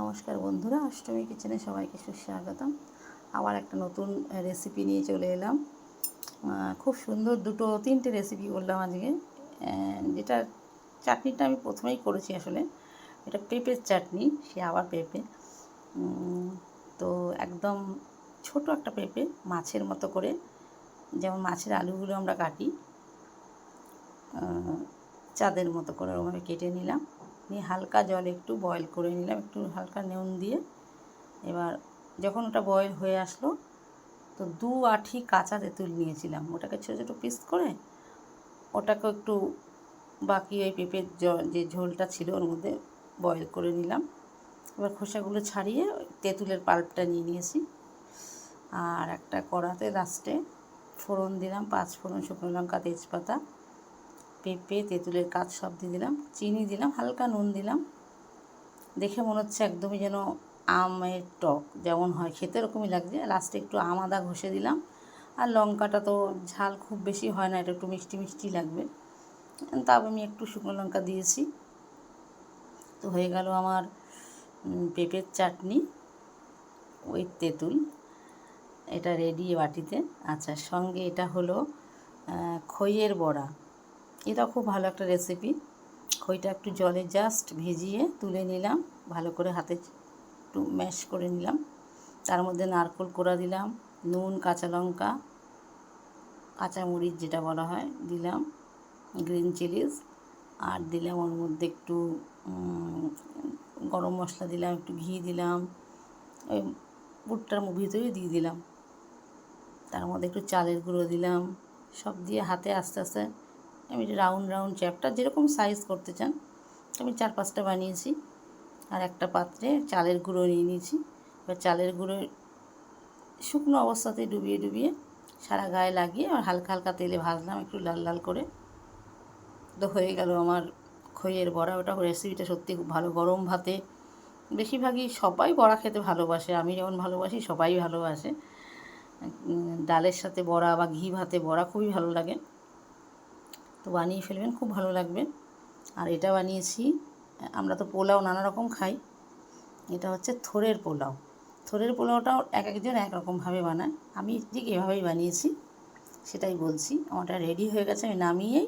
নমস্কার বন্ধুরা, অষ্টমী কিচেনে সবাইকে সুস্বাগতম। আবার একটা নতুন রেসিপি নিয়ে চলে এলাম। খুব সুন্দর তিনটে রেসিপি করলাম আজকে। যেটা চাটনিটা আমি প্রথমেই করেছি আসলে, এটা পেঁপের চাটনি। সে আবার পেঁপে, তো একদম ছোট একটা পেঁপে, মাছের মতো করে, যেমন মাছের আলুগুলো আমরা কাটি, চাঁদের মতো করে ওভাবে কেটে নিলাম। নিয়ে হালকা জলে একটু বয়েল করে নিলাম, একটু হালকা নুন দিয়ে। এবার যখন ওটা বয়েল হয়ে আসলো, তো 2 আঁটি কাঁচা তেঁতুল নিয়েছিলাম, ওটাকে ছোটো ছোটো পিস করে ওটাকে একটু বাকি ওই পেঁপের যে ঝোলটা ছিল ওর মধ্যে বয়েল করে নিলাম। এবার খোসাগুলো ছাড়িয়ে তেঁতুলের পাল্পটা নিয়ে নিয়েছি। আর একটা কড়াতে লাস্টে ফোড়ন দিলাম, 5 ফোড়ন, শুকনো লঙ্কা, তেজপাতা, পেঁপে, তেঁতুলের কাজ সব দিয়ে দিলাম, চিনি দিলাম, হালকা নুন দিলাম। দেখে মনে হচ্ছে একদমই যেন আমের টক যেমন হয় খেতে এরকমই লাগছে। লাস্টে একটু আম আদা ঘষে দিলাম। আর লঙ্কাটা তো ঝাল খুব বেশি হয় না, এটা একটু মিষ্টি মিষ্টি লাগবে, তাও আমি একটু শুকনো লঙ্কা দিয়েছি। তো হয়ে গেল আমার পেঁপের চাটনি ওই তেঁতুল, এটা রেডি বাটিতে। আচ্ছা, সঙ্গে এটা হলো খইয়ের বড়া। এটা খুব ভালো একটা রেসিপি। খইটা একটু জলে জাস্ট ভিজিয়ে তুলে নিলাম, ভালো করে হাতে একটু ম্যাশ করে নিলাম। তার মধ্যে নারকেল কোড়া দিলাম, নুন, কাঁচা লঙ্কা, কাঁচামরিচ যেটা বলা হয় দিলাম, গ্রিন চিলিজ, আর দিলাম ওর মধ্যে একটু গরম মশলা দিলাম, একটু ঘি দিলাম, ওই পুরটার ভিতরেই দিয়ে দিলাম। তার মধ্যে একটু চালের গুঁড়ো দিলাম। সব দিয়ে হাতে আস্তে আস্তে আমি রাউন্ড রাউন্ড চ্যাপটা যেরকম সাইজ করতে চান, আমি 4-5টা বানিয়েছি। আর একটা পাত্রে চালের গুঁড়ো নিয়ে নিয়েছি। এবার চালের গুঁড়ো শুকনো অবস্থাতে ডুবিয়ে ডুবিয়ে সারা গায়ে লাগিয়ে আর হালকা হালকা তেলে ভাজলাম একটু লাল লাল করে। তো হয়ে গেল আমার খইয়ের বড়া। ওটা রেসিপিটা সত্যি খুব ভালো। গরম ভাতে বেশিরভাগই সবাই বড়া খেতে ভালোবাসে, আমি যেমন ভালোবাসি সবাই ভালোবাসে। ডালের সাথে বড়া বা ঘি ভাতে বড়া খুবই ভালো লাগে। তো বানিয়ে ফেলবেন, খুব ভালো লাগবে। আর এটা বানিয়েছি, আমরা তো পোলাও নানা রকম খাই, এটা হচ্ছে থোড়ের পোলাও। থোড়ের পোলাওটাও এক একজন এক রকমভাবে বানায়, আমি ঠিক এভাবেই বানিয়েছি, সেটাই বলছি। আমারটা রেডি হয়ে গেছে, আমি নামিয়েই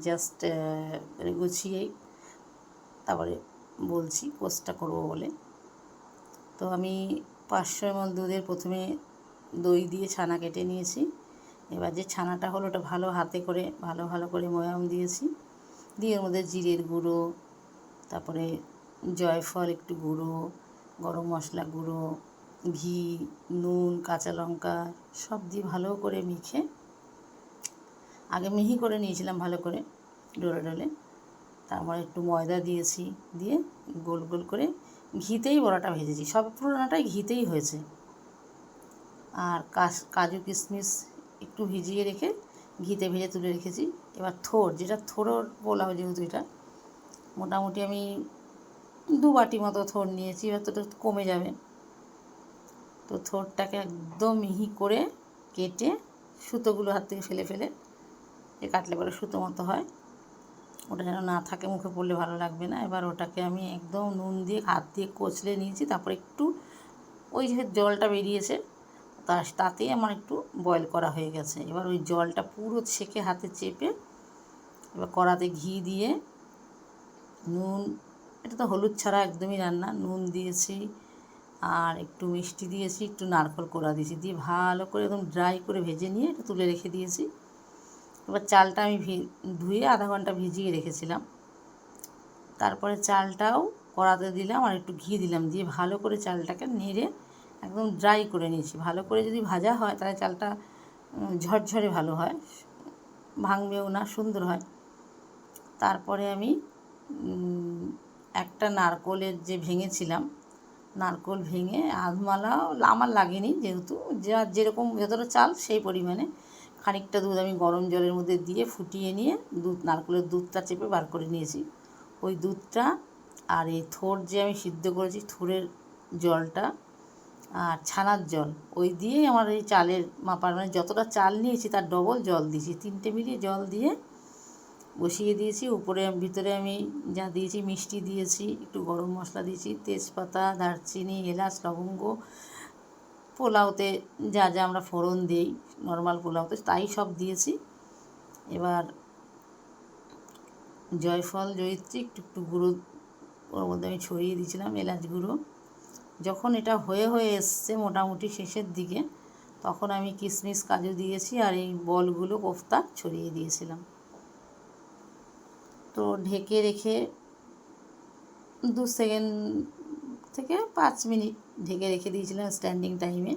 জাস্ট গুছিয়েই তারপরে বলছি পোস্টটা করবো বলে। তো আমি 500 ml দুধের প্রথমে দই দিয়ে ছানা কেটে নিয়েছি। এবার যে ছানাটা হলো ওটা ভালো হাতে করে ভালো ভালো করে ময়াম দিয়েছি, দিয়ে ওর মধ্যে জিরের গুঁড়ো, তারপরে জয়ফল একটু গুঁড়ো, গরম মশলা গুঁড়ো, ঘি, নুন, কাঁচা লঙ্কা সব দিয়ে ভালো করে মেখে আগে মিহি করে নিয়েছিলাম ভালো করে ডলে ডলে। তারপরে একটু ময়দা দিয়েছি, দিয়ে গোল গোল করে ঘিতেই বড়াটা ভেজেছি। সব পুরোটাই ঘিতেই হয়েছে। আর কাজু কিশমিশ একটু ভিজিয়ে রেখে ঘিতে ভেজে তুলে রেখেছি। এবার যেটা থোড় পোলাও, যেহেতু এটা মোটামুটি আমি 2 বাটি মতো থোড় নিয়েছি, এবার তো এটা কমে যাবে। তো থোড়টাকে একদম মিহি করে কেটে সুতোগুলো হাত থেকে ফেলে ফেলে, যে কাটলে পরে সুতো মতো হয়, ওটা যেন না থাকে, মুখে পড়লে ভালো লাগবে না। এবার ওটাকে আমি একদম নুন দিয়ে হাত দিয়ে কচলে নিয়েছি। তারপর একটু ওই যে জলটা বেরিয়েছে তাতেই আমার একটু বয়েল করা হয়ে গেছে। এবার ওই জলটা পুরো ছেঁকে হাতে চেপে এবার কড়াতে ঘি দিয়ে নুন, এটা তো হলুদ ছাড়া একদমই রান্না, নুন দিয়েছি আর একটু মিষ্টি দিয়েছি, একটু নারকেল কোড়া দিয়েছি, দিয়ে ভালো করে একদম ড্রাই করে ভেজে নিয়ে এটা তুলে রেখে দিয়েছি। এবার চালটা আমি ধুয়ে আধা ঘন্টা ভিজিয়ে রেখেছিলাম। তারপরে চালটাও কড়াতে দিলাম আর একটু ঘি দিলাম, দিয়ে ভালো করে চালটাকে নেড়ে একদম ড্রাই করে নিয়েছি। ভালো করে যদি ভাজা হয় তাহলে চালটা ঝরঝরে ভালো হয়, ভাঙবেও না, সুন্দর হয়। তারপরে আমি একটা নারকেলের যে ভেঙেছিলাম, নারকেল ভেঙে আধমালা, আমার লাগেনি, যেহেতু যেরকম যতটা চাল সেই পরিমাণে খানিকটা দুধ আমি গরম জলের মধ্যে দিয়ে ফুটিয়ে নিয়ে নারকেলের দুধটা চেপে বার করে নিয়েছি। ওই দুধটা আর এই থোড় যে আমি সিদ্ধ করেছি থোড়ের জলটা আর ছানার জল, ওই দিয়েই আমার এই চালের মাপার, মানে যতটা চাল নিয়েছি তার ডবল জল দিয়েছি, 3টে মিলিয়ে জল দিয়ে বসিয়ে দিয়েছি। ভিতরে আমি যা দিয়েছি মিষ্টি দিয়েছি, একটু গরম মশলা দিয়েছি, তেজপাতা, দারচিনি, এলাচ, লবঙ্গ, পোলাওতে যা যা আমরা ফোড়ন দিই নর্মাল পোলাওতে তাই সব দিয়েছি। এবার জয়ফল, জয়িত্রী, একটু একটু গুঁড়ো ওর মধ্যে আমি ছড়িয়ে দিয়েছিলাম, এলাচ গুঁড়ো। যখন এটা হয়ে এসছে মোটামুটি শেষের দিকে, তখন আমি কিশমিশ, কাজু দিয়েছি আর এই বলগুলো কোফতা ছড়িয়ে দিয়েছিলাম। তো ঢেকে রেখে 2 সেকেন্ড থেকে 5 মিনিট ঢেকে রেখে দিয়েছিলাম স্ট্যান্ডিং টাইমে।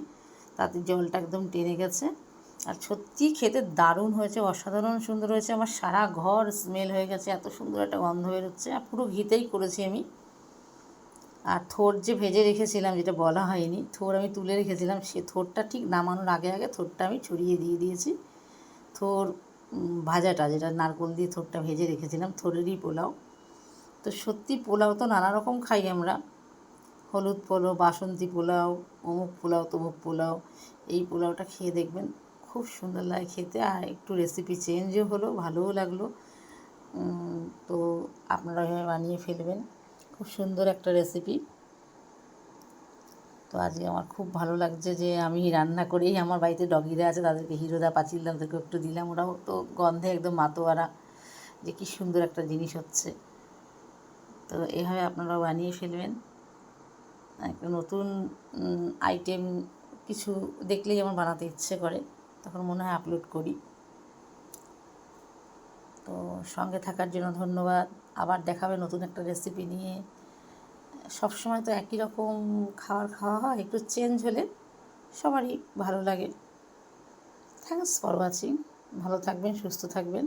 তাতে জলটা একদম টেনে গেছে। আর সত্যি খেতে দারুণ হয়েছে, অসাধারণ সুন্দর হয়েছে। আমার সারা ঘর স্মেল হয়ে গেছে, এত সুন্দর একটা গন্ধ বেরোচ্ছে। আর পুরো ঘিতেই করেছি আমি। আর থোড় যে ভেজে রেখেছিলাম, যেটা বলা হয়নি, থোড় আমি তুলে রেখেছিলাম, সে থোড়টা ঠিক নামানোর আগে থোড়টা আমি ছড়িয়ে দিয়েছি। থোড় ভাজাটা, যেটা নারকেল দিয়ে থোড়টা ভেজে রেখেছিলাম, থোড়েরই পোলাও। তো সত্যি পোলাও তো নানা রকম খাই আমরা, হলুদ পোলাও, বাসন্তী পোলাও, অমুক পোলাও, তমুক পোলাও। এই পোলাওটা খেয়ে দেখবেন, খুব সুন্দর লাগে খেতে। আর একটু রেসিপি চেঞ্জও হলো, ভালোও লাগলো। তো আপনারা এভাবে বানিয়ে ফেলবেন, খুব সুন্দর একটা রেসিপি। তো আজকে আমার খুব ভালো লাগছে যে আমি রান্না করেই, আমার বাড়িতে ডগিরা আছে, তাদেরকে হিরোদা, পাচিলদা, ওদেরকে একটু দিলাম। ওরাও তো গন্ধে একদম মাতোয়ারা যে কী সুন্দর একটা জিনিস হচ্ছে। তো এভাবে আপনারাও বানিয়ে ফেলবেন। একটা নতুন আইটেম কিছু দেখলেই আমার বানাতে ইচ্ছে করে, তখন মনে হয় আপলোড করি। তো সঙ্গে থাকার জন্য ধন্যবাদ। আবার দেখাবে নতুন একটা রেসিপি নিয়ে। সবসময় তো একই রকম খাওয়া হয়, একটু চেঞ্জ হলে সবারই ভালো লাগে। Thanks for watching. ভালো থাকবেন, সুস্থ থাকবেন।